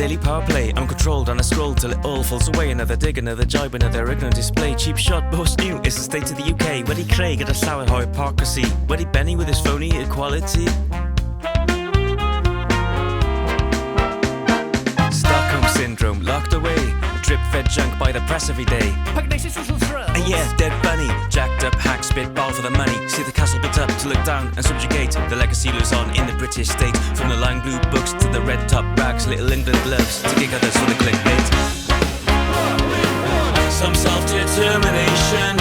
daily power play. I'm controlled and I scroll till it all falls away. Another dig, another jibe, another ignorant display. Cheap shot, but what's new? It's the state of the UK. Where Craig at a sour hypocrisy. Where Benny with his phony equality. Stockholm syndrome, locked away. Drip-fed junk by the press every day. Pugnacious little thrills. Yeah, dead bunny. Jacked up hack, spit ball for the money. See the castle built up to look down and subjugate. The legacy lives on in the British state. From the lime blue books to the red top rags. Little England loves to gig others for the clickbait. Some self-determination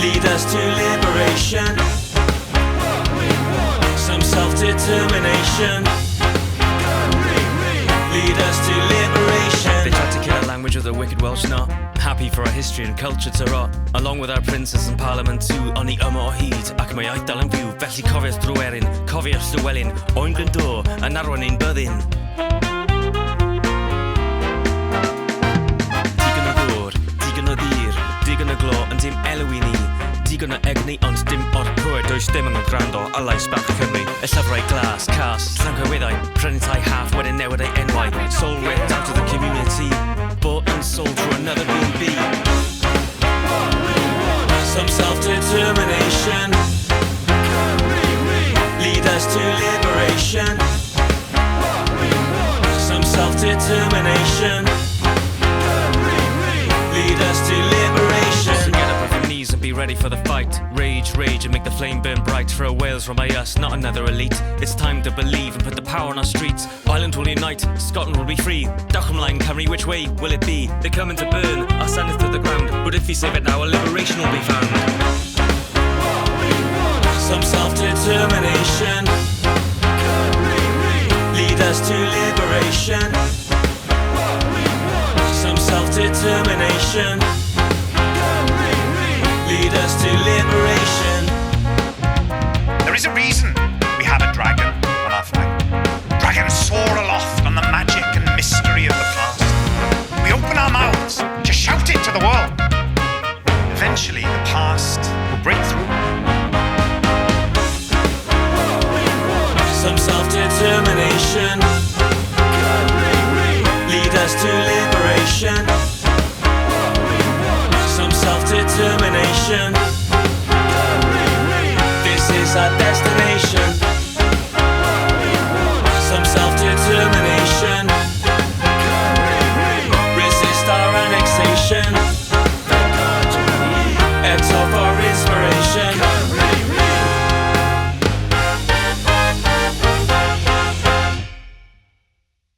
lead us to liberation. Some self-determination lead us to liberation. They tried to kill our language with a wicked Welsh knot. Happy for our history and culture to rot. Along with our princes and parliament too. On the o hyd ac mae aidal yn fyw. Felly cofiwch drwerin, cofiwch llywelyn. Oengl yn do, yn arwain ein byddin. Digon o ddŵr, digon o ddir. Digon o glo yn dim elw i ni. Digon o egni ond dim o'r pwyr. Does dim yn gwrando a lais bach Cymru. Y llyfrau glas, cas, llancywyddau. Prynu tai half wedyn newid ei enwau. Soul ripped out of the community. Bought and sold for another B&B. Some self-determination lead us to liberation. Some self-determination lead us to liberation. So get up off your knees and be ready for the fight. Rage, rage and make the flame burn bright. For a Wales run by us, not another elite. It's time to believe and put the power on our streets. Ireland will unite, Scotland will be free. Dachumlaen Cymru, which way will it be? They're coming to burn, our sun is to the ground. But if we save it now, a liberation will be found. Some self-determination lead us to liberation. Some self-determination lead us to liberation. There is a reason we have a dragon on our flag. Dragons soar aloft on the magic and mystery of the past. We open our mouths to shout it to the world. Eventually, the past will break through. Some self-determination lead us to liberation. Some self-determination